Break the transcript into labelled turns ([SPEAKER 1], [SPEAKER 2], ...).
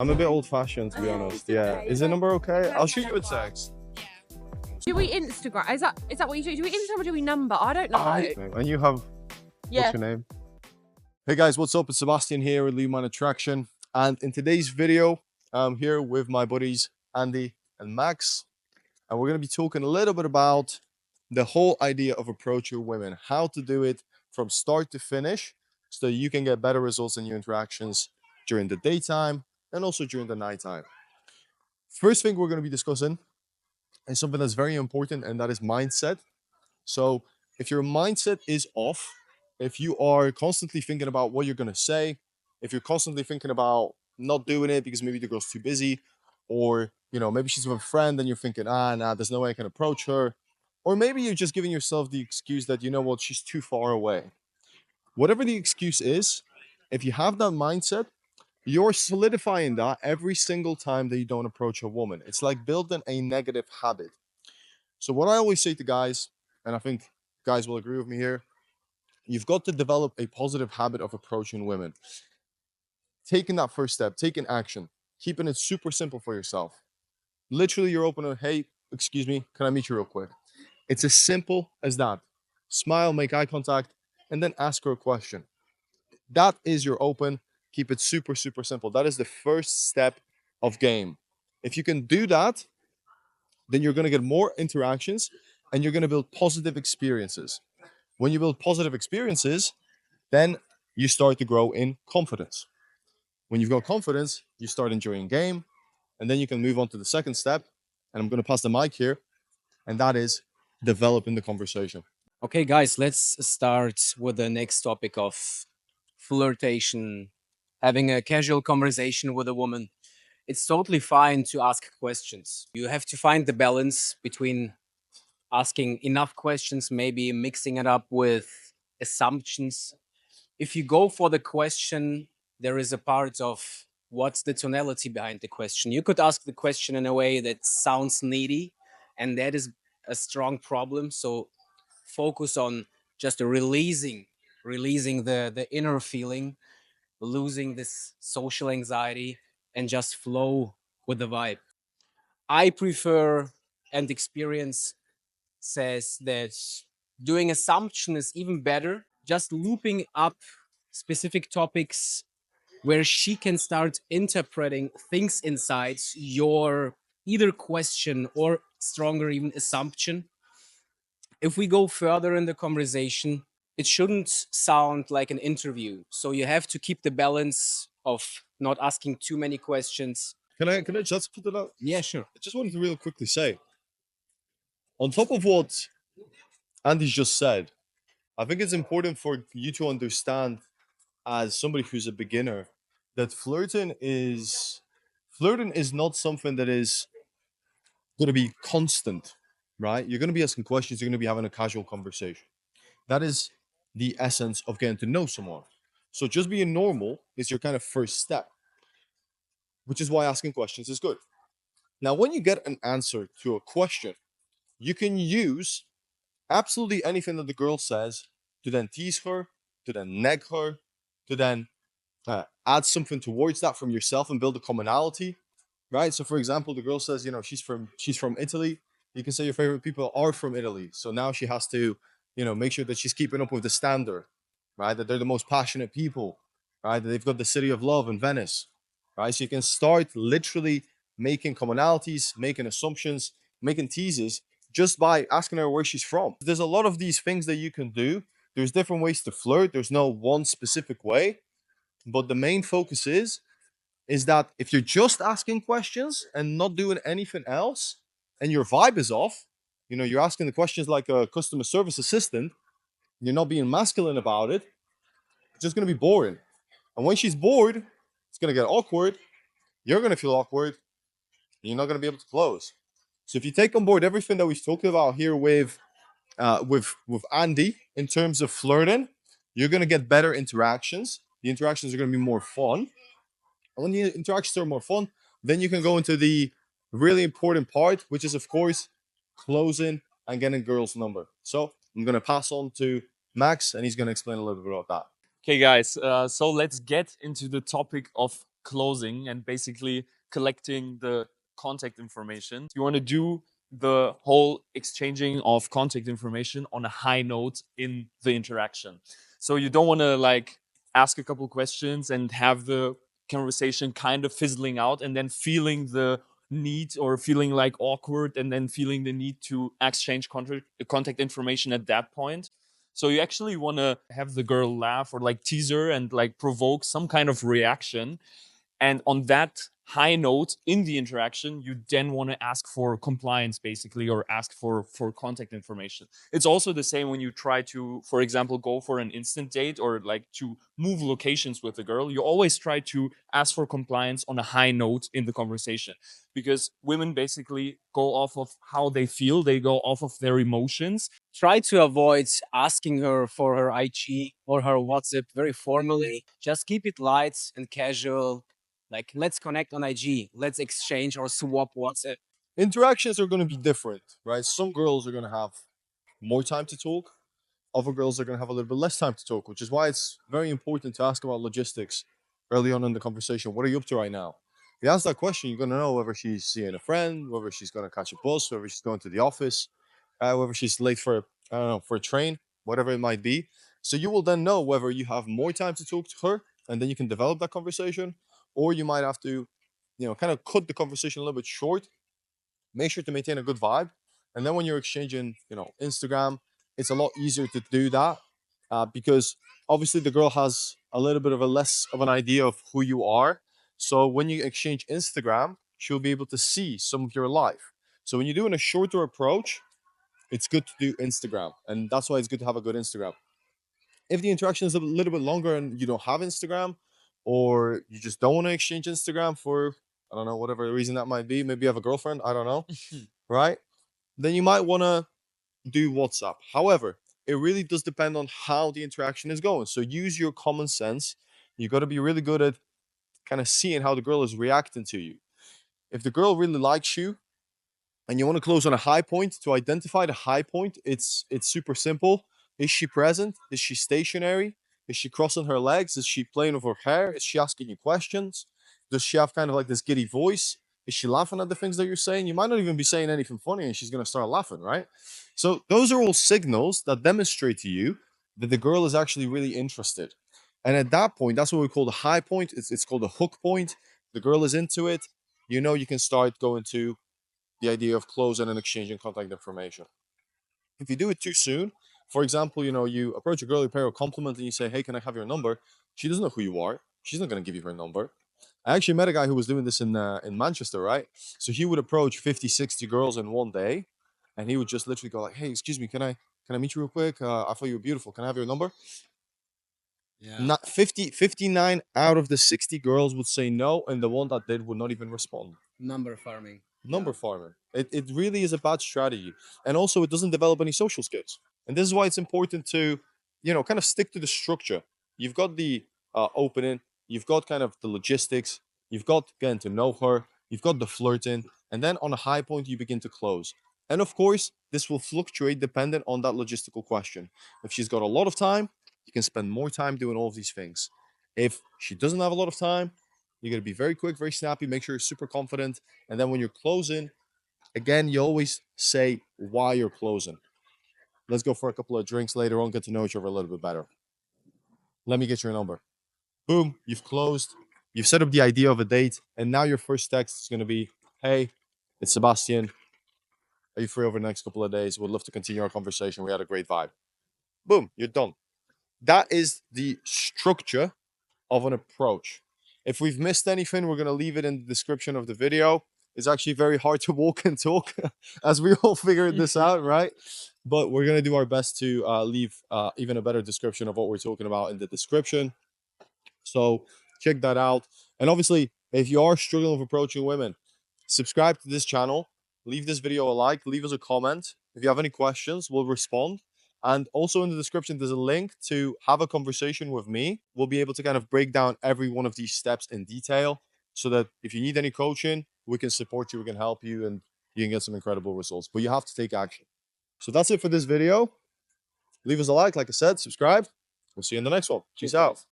[SPEAKER 1] I'm a bit old-fashioned, to be honest. Yeah. Is the number okay? I'll shoot you a text.
[SPEAKER 2] Do we Instagram? Is that what you do? Do we Instagram or do we number? I don't know.
[SPEAKER 1] And you have,
[SPEAKER 2] Yeah.
[SPEAKER 1] what's your name? Hey guys, what's up? It's Sebastian here with Leave Mine Attraction. And in today's video, I'm here with my buddies, Andy and Max. And we're going to be talking a little bit about the whole idea of approaching women, how to do it from start to finish so you can get better results in your interactions during the daytime and also during the nighttime. First thing we're going to be discussing is something that's very important, and that is mindset. So if your mindset is off, if you are constantly thinking about what you're going to say, if you're constantly thinking about not doing it because maybe the girl's too busy, or maybe she's with a friend and you're thinking, nah, there's no way I can approach her, or maybe you're just giving yourself the excuse that she's too far away. Whatever the excuse is, if you have that mindset, you're solidifying that every single time that you don't approach a woman. It's like building a negative habit. So what I always say to guys, and I think guys will agree with me here, you've got to develop a positive habit of approaching women. Taking that first step, taking action, keeping it super simple for yourself. Literally, you're opening, hey, excuse me, can I meet you real quick? It's as simple as that. Smile, make eye contact, and then ask her a question. That is your open. Keep it super, super simple. That is the first step of game. If you can do that, then you're going to get more interactions and you're going to build positive experiences. When you build positive experiences, then you start to grow in confidence. When you've got confidence, you start enjoying game, and then you can move on to the second step. And I'm going to pass the mic here, and that is developing the conversation.
[SPEAKER 3] Okay, guys, let's start with the next topic of flirtation, having a casual conversation with a woman. It's totally fine to ask questions. You have to find the balance between asking enough questions, maybe mixing it up with assumptions. If you go for the question, there is a part of what's the tonality behind the question. You could ask the question in a way that sounds needy, and that is a strong problem. So focus on just releasing the inner feeling, losing this social anxiety, and just flow with the vibe. I prefer, and experience says that doing assumption is even better, just looping up specific topics where she can start interpreting things inside your either question or stronger even assumption. If we go further in the conversation, it shouldn't sound like an interview. So you have to keep the balance of not asking too many questions.
[SPEAKER 1] Can I just put it out?
[SPEAKER 3] Yeah, sure.
[SPEAKER 1] I just wanted to real quickly say, on top of what Andy's just said, I think it's important for you to understand, as somebody who's a beginner, that flirting is not something that is going to be constant, right? You're going to be asking questions, you're going to be having a casual conversation. That is the essence of getting to know someone. So just being normal is your kind of first step, which is why asking questions is good. Now, when you get an answer to a question, you can use absolutely anything that the girl says to then tease her, to then neg her, to then add something towards that from yourself and build a commonality, right? So, for example, the girl says, she's from Italy. You can say your favorite people are from Italy. So now she has to, make sure that she's keeping up with the standard, right? That they're the most passionate people, right? That they've got the city of love in Venice, right? So you can start literally making commonalities, making assumptions, making teases just by asking her where she's from. There's a lot of these things that you can do. There's different ways to flirt. There's no one specific way, but the main focus is that if you're just asking questions and not doing anything else, and your vibe is off, you're asking the questions like a customer service assistant, you're not being masculine about it, it's just going to be boring. And when she's bored, it's going to get awkward. You're going to feel awkward. You're not going to be able to close. So if you take on board everything that we've talked about here with Andy in terms of flirting, you're going to get better interactions. The interactions are going to be more fun. And when the interactions are more fun, then you can go into the really important part, which is, of course, closing and getting girls' number. So I'm going to pass on to Max, and he's going to explain a little bit about that.
[SPEAKER 4] Okay, guys, so let's get into the topic of closing and basically collecting the contact information. You want to do the whole exchanging of contact information on a high note in the interaction. So you don't want to like ask a couple questions and have the conversation kind of fizzling out and then feeling the need or feeling like awkward and then feeling the need to exchange contact information at that point. So you actually want to have the girl laugh or like tease her and like provoke some kind of reaction. And on that high note in the interaction, you then want to ask for compliance basically, or ask for contact information. It's also the same when you try to, for example, go for an instant date or like to move locations with a girl. You always try to ask for compliance on a high note in the conversation, because women basically go off of how they feel, they go off of their emotions.
[SPEAKER 3] Try to avoid asking her for her IG or her WhatsApp very formally. Just keep it light and casual. Like, let's connect on IG, let's exchange or swap WhatsApp.
[SPEAKER 1] Interactions are going to be different, right? Some girls are going to have more time to talk. Other girls are going to have a little bit less time to talk, which is why it's very important to ask about logistics early on in the conversation. What are you up to right now? If you ask that question, you're going to know whether she's seeing a friend, whether she's going to catch a bus, whether she's going to the office, whether she's late for, I don't know, for a train, whatever it might be. So you will then know whether you have more time to talk to her and then you can develop that conversation, or you might have to, kind of cut the conversation a little bit short. Make sure to maintain a good vibe. And then when you're exchanging, Instagram, it's a lot easier to do that because obviously the girl has a little bit of a less of an idea of who you are. So when you exchange Instagram, she'll be able to see some of your life. So when you're doing a shorter approach, it's good to do Instagram. And that's why it's good to have a good Instagram. If the interaction is a little bit longer and you don't have Instagram, or you just don't want to exchange Instagram for, I don't know, whatever reason that might be, maybe you have a girlfriend, I don't know, right? Then you might want to do WhatsApp. However, it really does depend on how the interaction is going. So use your common sense. You got to be really good at kind of seeing how the girl is reacting to you. If the girl really likes you and you want to close on a high point, to identify the high point, it's super simple. Is she present? Is she stationary? Is she crossing her legs? Is she playing with her hair? Is she asking you questions? Does she have kind of like this giddy voice? Is she laughing at the things that you're saying? You might not even be saying anything funny and she's going to start laughing, right? So those are all signals that demonstrate to you that the girl is actually really interested. And at that point, that's what we call the high point. It's called the hook point. The girl is into it. You can start going to the idea of closing and exchanging contact information. If you do it too soon, for example, you approach a girl, you pay her a compliment, and you say, "Hey, can I have your number?" She doesn't know who you are. She's not going to give you her number. I actually met a guy who was doing this in Manchester, right? So he would approach 50, 60 girls in one day, and he would just literally go like, "Hey, excuse me, can I meet you real quick? I thought you were beautiful. Can I have your number?"
[SPEAKER 3] Yeah.
[SPEAKER 1] Not 59 out of the 60 girls would say no, and the one that did would not even respond.
[SPEAKER 3] Number farming.
[SPEAKER 1] Number farming. It really is a bad strategy. And also, it doesn't develop any social skills. And this is why it's important to, kind of stick to the structure. You've got the opening, you've got kind of the logistics, you've got getting to know her, you've got the flirting, and then on a high point, you begin to close. And of course, this will fluctuate dependent on that logistical question. If she's got a lot of time, you can spend more time doing all of these things. If she doesn't have a lot of time, you're going to be very quick, very snappy, make sure you're super confident. And then when you're closing, again, you always say why you're closing. Let's go for a couple of drinks later on, get to know each other a little bit better. Let me get your number. Boom, you've closed. You've set up the idea of a date. And now your first text is going to be, "Hey, it's Sebastian. Are you free over the next couple of days? Would love to continue our conversation. We had a great vibe." Boom, you're done. That is the structure of an approach. If we've missed anything, we're going to leave it in the description of the video. It's actually very hard to walk and talk as we all figured this out, right? But we're going to do our best to leave even a better description of what we're talking about in the description. So check that out. And obviously, if you are struggling with approaching women, subscribe to this channel, leave this video a like, leave us a comment. If you have any questions, we'll respond. And also in the description, there's a link to have a conversation with me. We'll be able to kind of break down every one of these steps in detail so that if you need any coaching, we can support you, we can help you, and you can get some incredible results. But you have to take action. So that's it for this video. Leave us a like I said, subscribe. We'll see you in the next one. Peace out.